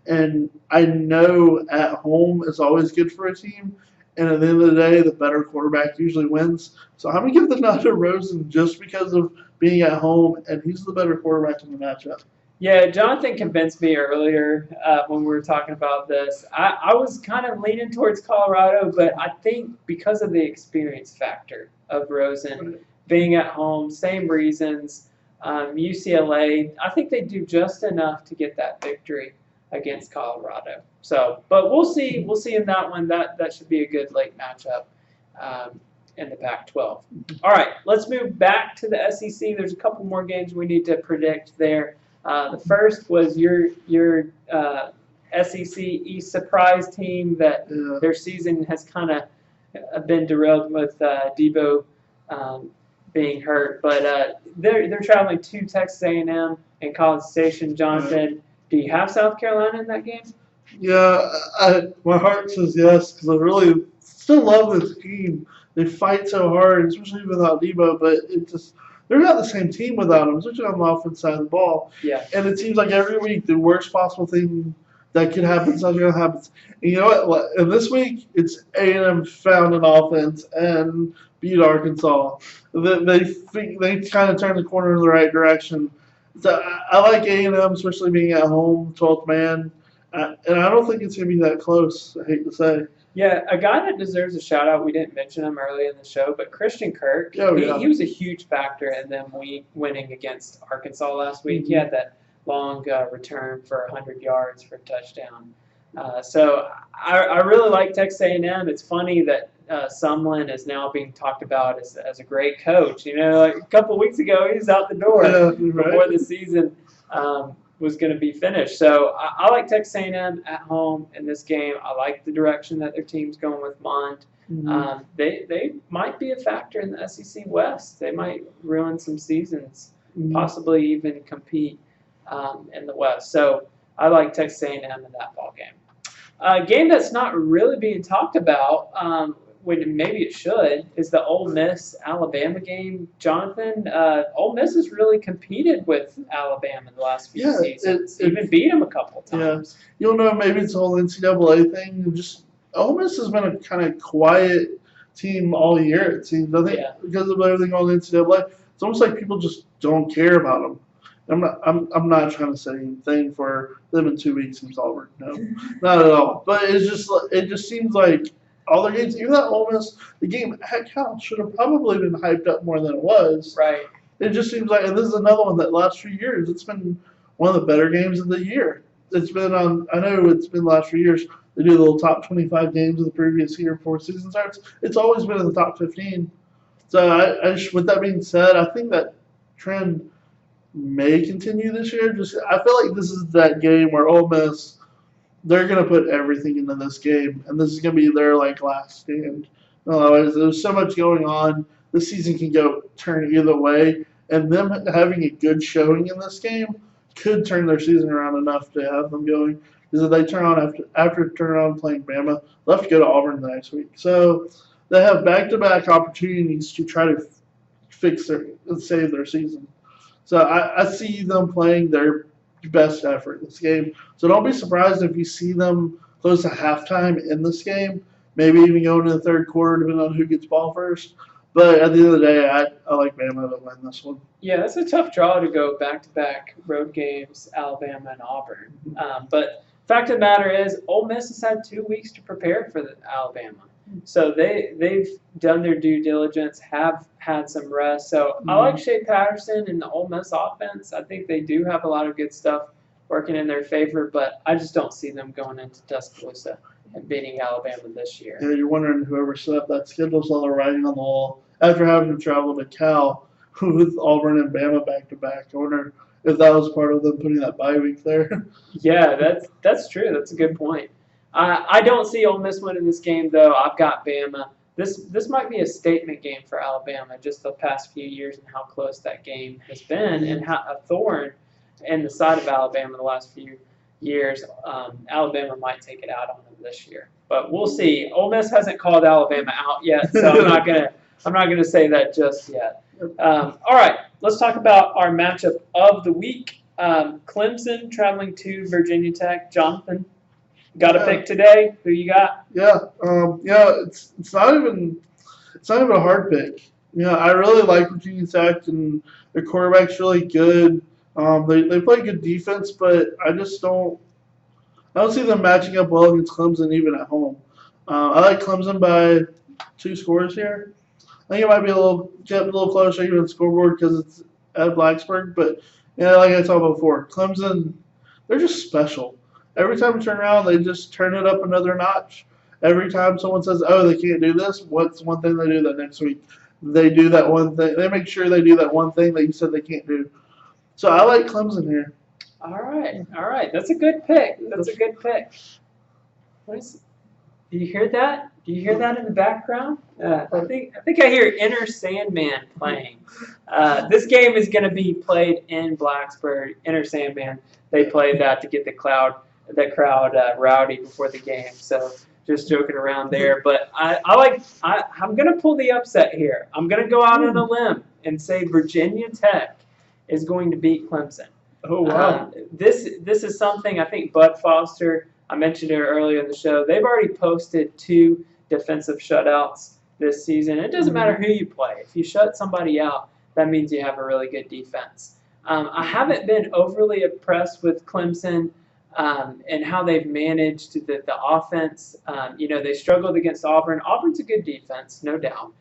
and I know at home is always good for a team, and at the end of the day, the better quarterback usually wins. So I'm going to give the nod to Rosen just because of being at home, and he's the better quarterback in the matchup. Yeah, Jonathan convinced me earlier when we were talking about this. I was kind of leaning towards Colorado, but I think because of the experience factor of Rosen being at home, same reasons. UCLA, I think they do just enough to get that victory against Colorado. So, but we'll see. We'll see in that one. That should be a good late matchup in the Pac-12. All right, let's move back to the SEC. There's a couple more games we need to predict there. The first was your SEC East surprise team that their season has kind of been derailed with Debo being hurt, but they're traveling to Texas A&M and College Station. Jonathan, do you have South Carolina in that game? Yeah, my heart says yes because I really still love this team. They fight so hard, especially without Debo, but they're not the same team without him, especially on the offense side of the ball. Yeah. And it seems like every week the worst possible thing that could happen is going to happen. And you know what? And this week it's A&M found an offense and beat Arkansas. They kind of turned the corner in the right direction. So I like A&M, especially being at home, 12th man. And I don't think it's going to be that close, I hate to say. Yeah, a guy that deserves a shout out. We didn't mention him early in the show, but Christian Kirk. He was a huge factor in them winning against Arkansas last week. He had that long return for 100 yards for a touchdown. So I really like Texas A&M. It's funny that Sumlin is now being talked about as a great coach. Like a couple of weeks ago, he was out the door before the season was going to be finished. So I like Texas A&M at home in this game. I like the direction that their team's going with Mond. They might be a factor in the SEC West. They might ruin some seasons, possibly even compete in the West. So I like Texas A&M in that ball game. A game that's not really being talked about, when maybe it should, is the Ole Miss-Alabama game. Jonathan, Ole Miss has really competed with Alabama in the last few seasons. Even beat them a couple times. Yeah. You'll know maybe it's the whole NCAA thing. Ole Miss has been a kind of quiet team all year, it seems. I think because of everything on the NCAA, it's almost like people just don't care about them. I'm not trying to say anything for them in 2 weeks in Auburn. No, not at all. But it just seems like all their games, even that Ole Miss, the game at Cal should have probably been hyped up more than it was. Right. It just seems like, and this is another one that last few years, it's been one of the better games of the year. It's been on. I know it's been the last few years. They do the little top 25 games of the previous year before season starts. It's always been in the top 15. So with that being said, I think that trend may continue this year. Just I feel like this is that game where Ole Miss, they're gonna put everything into this game, and this is gonna be their like last stand. Otherwise, there's so much going on. This season can turn either way, and them having a good showing in this game could turn their season around enough to have them going. Because if they turn on after turn on playing Bama, they'll have to go to Auburn the next week. So they have back-to-back opportunities to try to save their season. So I see them playing their best effort in this game. So don't be surprised if you see them close to halftime in this game, maybe even go into the third quarter, depending on who gets ball first. But at the end of the day, I like Bama to win this one. Yeah, that's a tough draw to go back-to-back road games, Alabama and Auburn. But fact of the matter is, Ole Miss has had 2 weeks to prepare for Alabama. So they've done their due diligence, have had some rest. So I like Shea Patterson and the Ole Miss offense. I think they do have a lot of good stuff working in their favor, but I just don't see them going into Tuscaloosa and beating Alabama this year. Yeah, you're wondering whoever set up that schedule saw the writing on the wall after having to travel to Cal with Auburn and Bama back-to-back. I wonder if that was part of them putting that bye week there. Yeah, that's true. That's a good point. I don't see Ole Miss winning this game, though. I've got Bama. This might be a statement game for Alabama, just the past few years and how close that game has been, and how a thorn in the side of Alabama the last few years. Alabama might take it out on them this year, but we'll see. Ole Miss hasn't called Alabama out yet, so I'm not gonna say that just yet. All right, let's talk about our matchup of the week. Clemson traveling to Virginia Tech. Jonathan, got a pick today? Who you got? Yeah, it's not even a hard pick. I really like Virginia Tech, and their quarterback's really good. They play good defense, but I don't see them matching up well against Clemson even at home. I like Clemson by 2 scores here. I think it might be kept a little closer even the scoreboard because it's at Blacksburg. But like I talked about before, Clemson, they're just special. Every time we turn around, they just turn it up another notch. Every time someone says, "Oh, they can't do this," what's one thing they do that next week? They do that one thing. They make sure they do that one thing that you said they can't do. So I like Clemson here. All right. That's a good pick. Do you hear that? Do you hear that in the background? I think I hear Inner Sandman playing. This game is going to be played in Blacksburg. Inner Sandman. They play that to get the crowd rowdy before the game. So just joking around there. But I'm going to pull the upset here. I'm going to go out on a limb and say Virginia Tech is going to beat Clemson. Oh, wow. This is something I think Bud Foster, I mentioned it earlier in the show, they've already posted 2 defensive shutouts this season. It doesn't matter who you play. If you shut somebody out, that means you have a really good defense. I haven't been overly impressed with Clemson and how they've managed the offense. They struggled against Auburn. Auburn's a good defense, no doubt.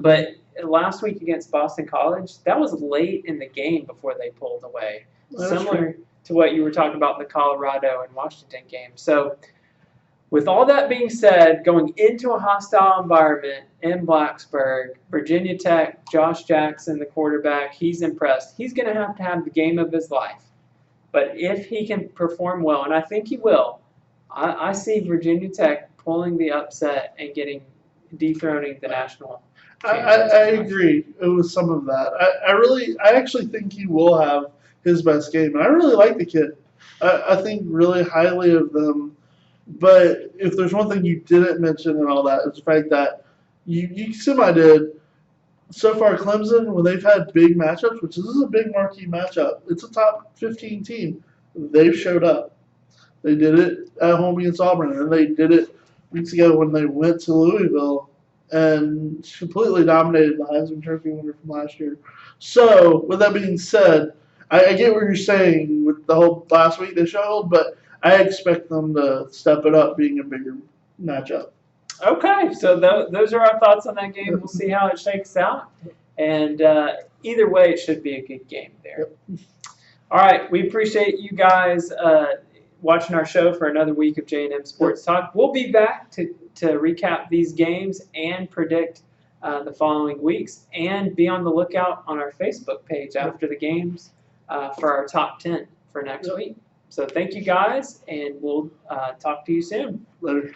But last week against Boston College, that was late in the game before they pulled away. Similar to what you were talking about in the Colorado and Washington game. So with all that being said, going into a hostile environment in Blacksburg, Virginia Tech, Josh Jackson, the quarterback, he's impressed. He's going to have the game of his life. But if he can perform well, and I think he will, I see Virginia Tech pulling the upset and dethroning the national champions. I agree with some of that. I actually think he will have his best game. And I really like the kid. I think really highly of them. But if there's one thing you didn't mention and all that, it's the fact that you semi-did. So far, Clemson, when they've had big matchups, which this is a big marquee matchup, it's a top 15 team. They've showed up. They did it at home against Auburn, and they did it weeks ago when they went to Louisville and completely dominated the Heisman Trophy winner from last year. So, with that being said, I get what you're saying with the whole last week they showed, but I expect them to step it up being a bigger matchup. Okay, so those are our thoughts on that game. We'll see how it shakes out. And either way, it should be a good game there. Yep. All right, we appreciate you guys watching our show for another week of J&M Sports Talk. We'll be back to recap these games and predict the following weeks, and be on the lookout on our Facebook page after the games for our top 10 for next week. So thank you guys, and we'll talk to you soon. Later.